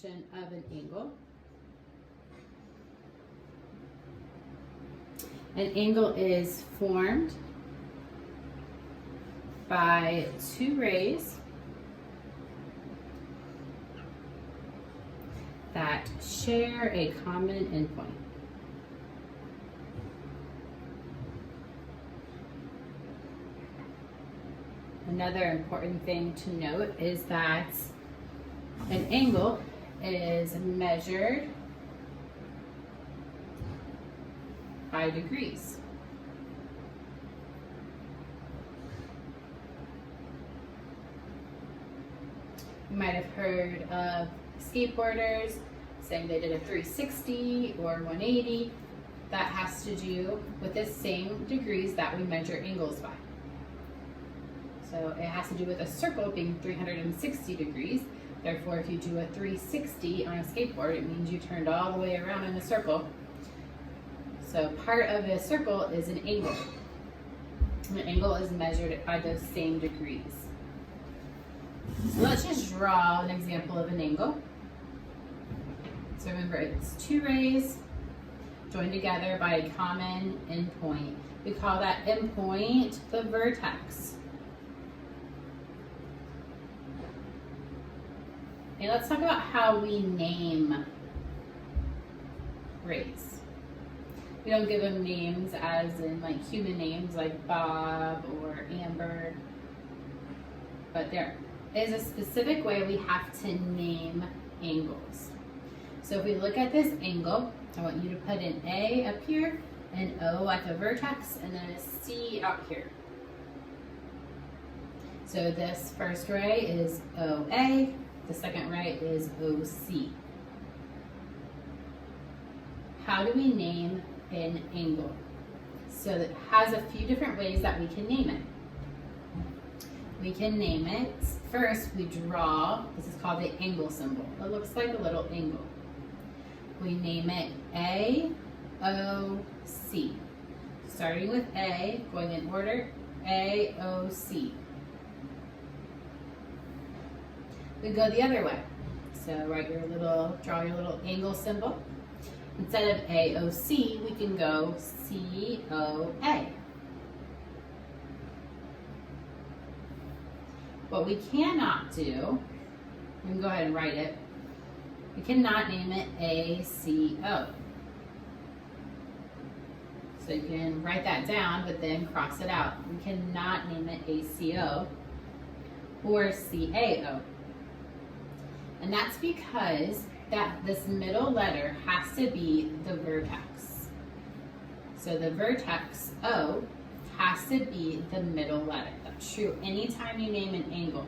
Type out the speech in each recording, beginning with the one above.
definition of an angle. An angle is formed by two rays that share a common endpoint. Another important thing to note is that an angle is measured by degrees. You might have heard of skateboarders saying they did a 360 or 180. That has to do with the same degrees that we measure angles by. So it has to do with a circle being 360 degrees. Therefore, if you do a 360 on a skateboard, it means you turned all the way around in a circle. So part of a circle is an angle. An angle is measured by those same degrees. So let's just draw an example of an angle. So remember, it's two rays joined together by a common endpoint. We call that endpoint the vertex. And let's talk about how we name rays. We don't give them names as in like human names like Bob or Amber, but there is a specific way we have to name angles. So if we look at this angle, I want you to put an A up here, an O at the vertex, and then a C out here. So this first ray is OA, the second ray is OC. How do we name an angle? So it has a few different ways that we can name it. We can name it, first we draw, this is called the angle symbol. It looks like a little angle. We name it AOC. Starting with A, going in order, AOC. We go the other way. So draw your little angle symbol. Instead of AOC, we can go COA. What we cannot do, we can go ahead and write it, we cannot name it ACO. So you can write that down, but then cross it out. We cannot name it ACO or CAO. And that's because this middle letter has to be the vertex. So the vertex O has to be the middle letter. That's true anytime you name an angle.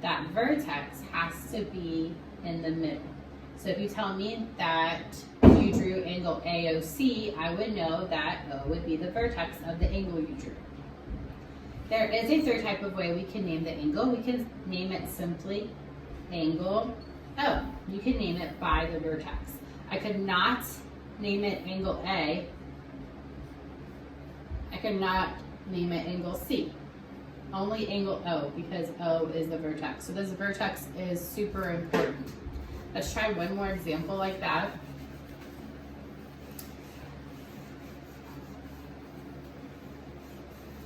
That vertex has to be in the middle. So if you tell me that you drew angle AOC, I would know that O would be the vertex of the angle you drew. There is a third type of way we can name the angle. We can name it simply angle O. You can name it by the vertex. I could not name it angle A. I could not name it angle C. Only angle O, because O is the vertex. So this vertex is super important. Let's try one more example like that.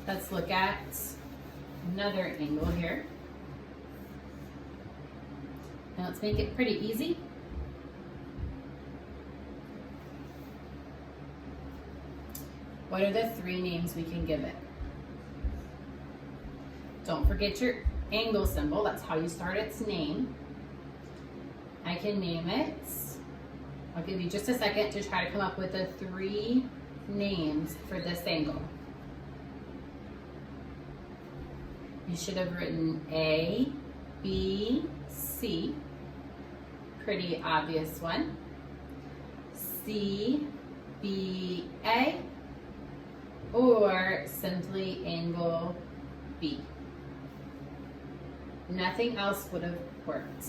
Let's look at another angle here. And let's make it pretty easy. What are the three names we can give it? Don't forget your angle symbol. That's how you start its name. I can name it. I'll give you just a second to try to come up with the three names for this angle. You should have written A, B, C. Pretty obvious one. C, B, A. Or simply angle B. Nothing else would have worked.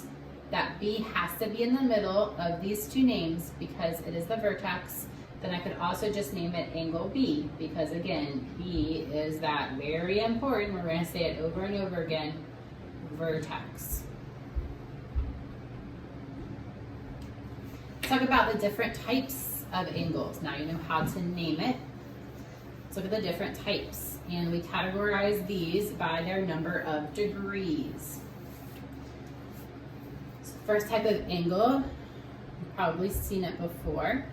That B has to be in the middle of these two names because it is the vertex. Then I could also just name it angle B because again, B is that very important, we're going to say it over and over again, vertex. Let's talk about the different types of angles. Now you know how to name it. Let's look at the different types. And we categorize these by their number of degrees. So first type of angle, you've probably seen it before.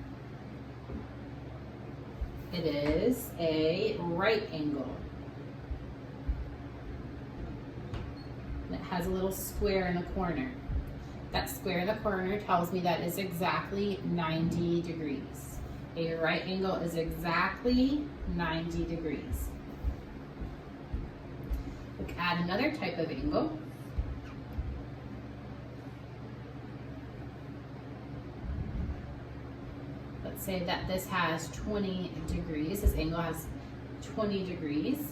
It is a right angle. And it has a little square in the corner. That square in the corner tells me that is exactly 90 degrees. A right angle is exactly 90 degrees. Look at another type of angle. Let's say that this has 20 degrees. This angle has 20 degrees.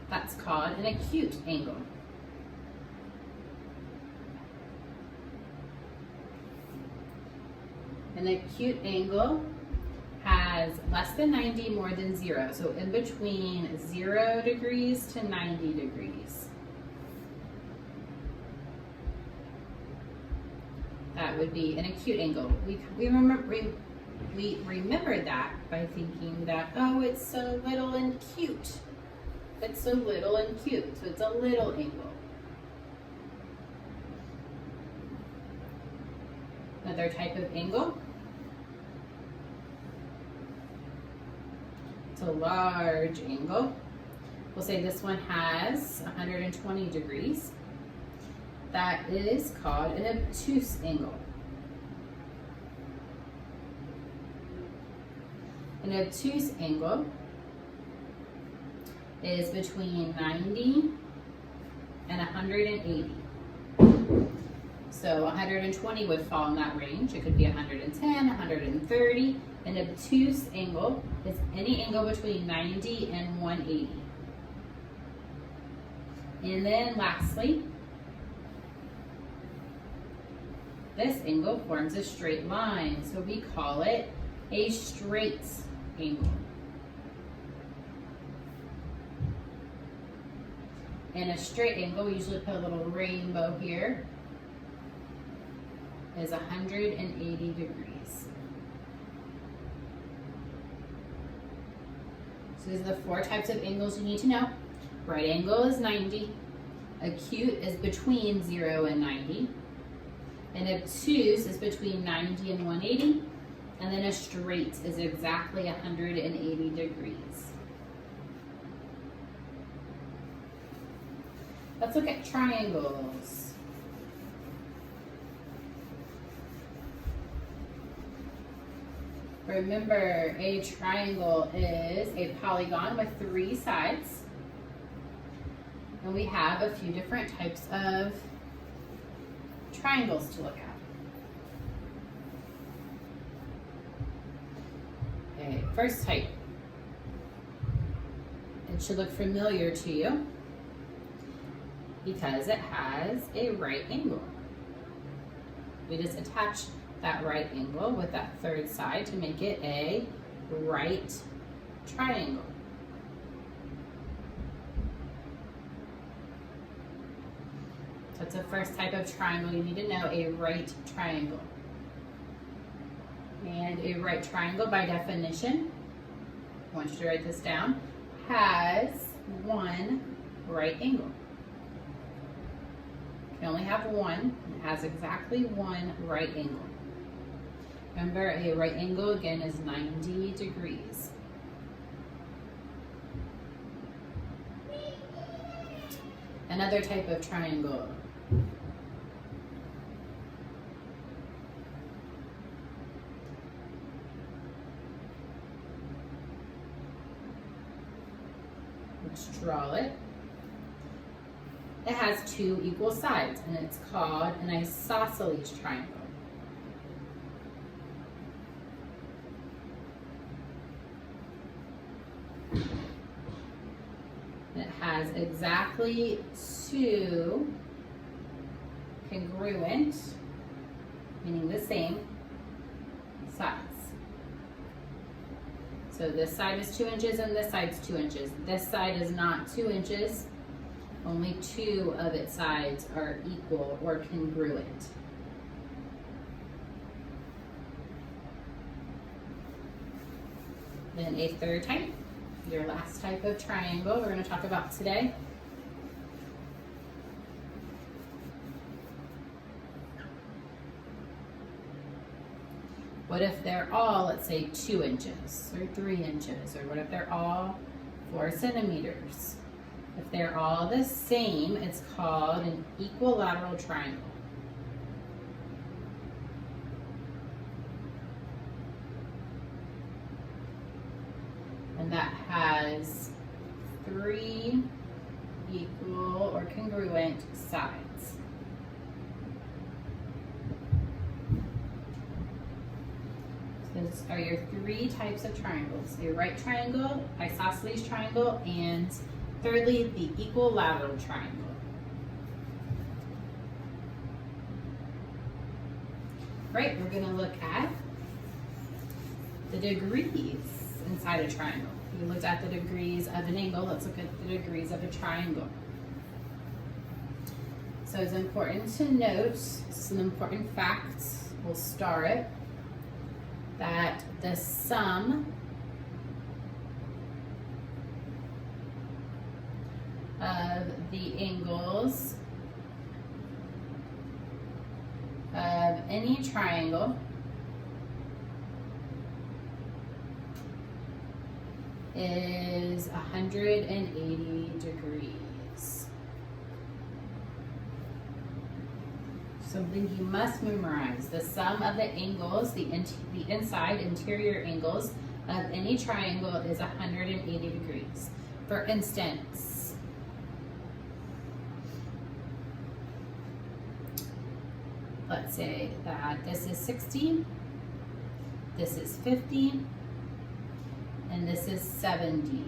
That's called an acute angle. An acute angle has less than 90, more than 0. So in between 0 degrees to 90 degrees. That would be an acute angle. We remembered that by thinking that, oh, it's so little and cute. It's so little and cute, so it's a little angle. Another type of angle. It's a large angle. We'll say this one has 120 degrees. That is called an obtuse angle. An obtuse angle is between 90 and 180. So 120 would fall in that range. It could be 110, 130. An obtuse angle is any angle between 90 and 180. And then lastly, this angle forms a straight line, so we call it a straight angle. And a straight angle, we usually put a little rainbow here, is 180 degrees. So these are the 4 types of angles you need to know. Right angle is 90. Acute is between 0 and 90. An obtuse is between 90 and 180. And then a straight is exactly 180 degrees. Let's look at triangles. Remember, a triangle is a polygon with 3 sides. And we have a few different types of triangles to look at. Okay, first type. It should look familiar to you because it has a right angle. We just attach that right angle with that 3rd side to make it a right triangle. So that's the first type of triangle you need to know, a right triangle. And a right triangle, by definition, I want you to write this down, has 1 right angle. You can only have 1. It has exactly 1 right angle. Remember, a right angle, again, is 90 degrees. Another type of triangle. Let's draw it. It has 2 equal sides, and it's called an isosceles triangle. It has exactly 2 congruent, meaning the same, sides. So this side is 2 inches and this side's 2 inches. This side is not 2 inches. Only 2 of its sides are equal or congruent. Then a third type, your last type of triangle we're going to talk about today. What if they're all, let's say, 2 inches or 3 inches? Or what if they're all 4 centimeters? If they're all the same, it's called an equilateral triangle. And that has 3 equal or congruent sides. Those are your 3 types of triangles. Your right triangle, isosceles triangle, and thirdly, the equilateral triangle. Right, we're going to look at the degrees inside a triangle. We looked at the degrees of an angle. Let's look at the degrees of a triangle. So it's important to note some important facts. We'll star it. That the sum of the angles of any triangle is 180 degrees. Something you must memorize. The sum of the angles, the inside interior angles of any triangle is 180 degrees. For instance, let's say that this is 60, this is 50, and this is 70.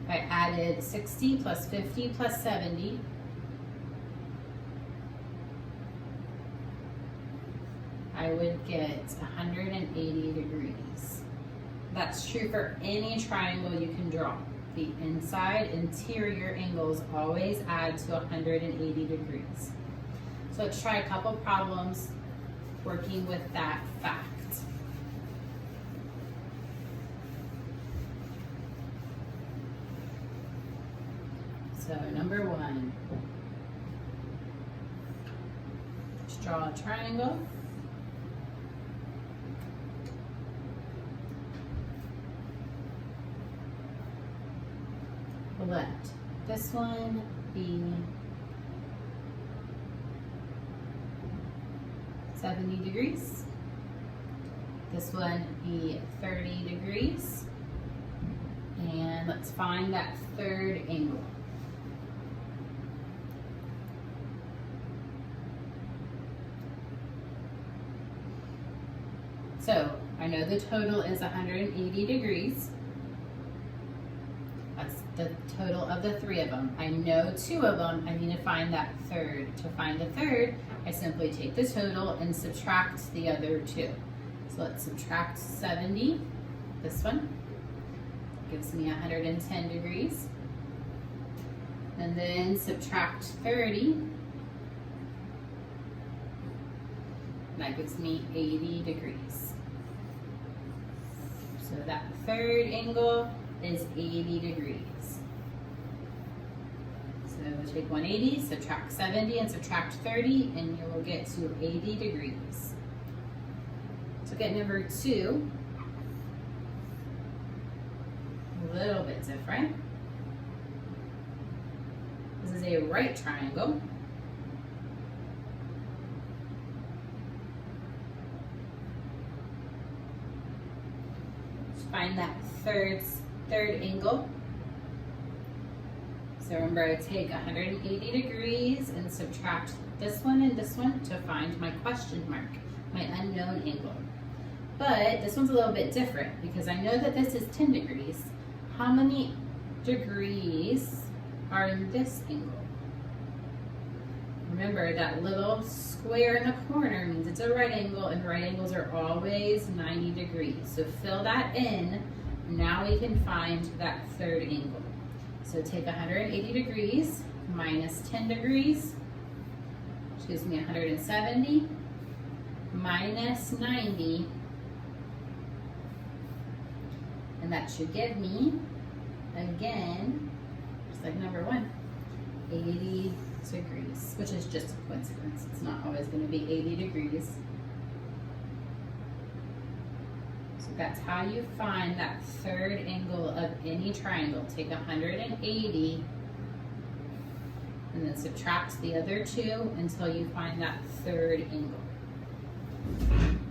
If I added 60 plus 50 plus 70, I would get 180 degrees. That's true for any triangle you can draw. The inside interior angles always add to 180 degrees. So let's try a couple problems working with that fact. So number 1, let's draw a triangle. Let this one be 70 degrees. This one be 30 degrees. And let's find that third angle. So I know the total is 180 degrees. That's the total of the 3 of them. I know 2 of them. I need to find that third. To find the third, I simply take the total and subtract the other 2. So let's subtract 70. This one gives me 110 degrees. And then subtract 30. That gives me 80 degrees. So that third angle is 80 degrees. So take 180, subtract 70, and subtract 30, and you will get to 80 degrees. So get number 2, a little bit different. This is a right triangle. Let's find that third angle. So remember, I take 180 degrees and subtract this one and this one to find my question mark, my unknown angle. But this one's a little bit different because I know that this is 10 degrees. How many degrees are in this angle? Remember, that little square in the corner means it's a right angle, and right angles are always 90 degrees. So fill that in. Now we can find that third angle. So take 180 degrees minus 10 degrees, which gives me 170, minus 90, that should give me, again, just like number 1, 80 degrees, which is just a coincidence. It's not always going to be 80 degrees. So that's how you find that third angle of any triangle. Take 180 and then subtract the other 2 until you find that third angle.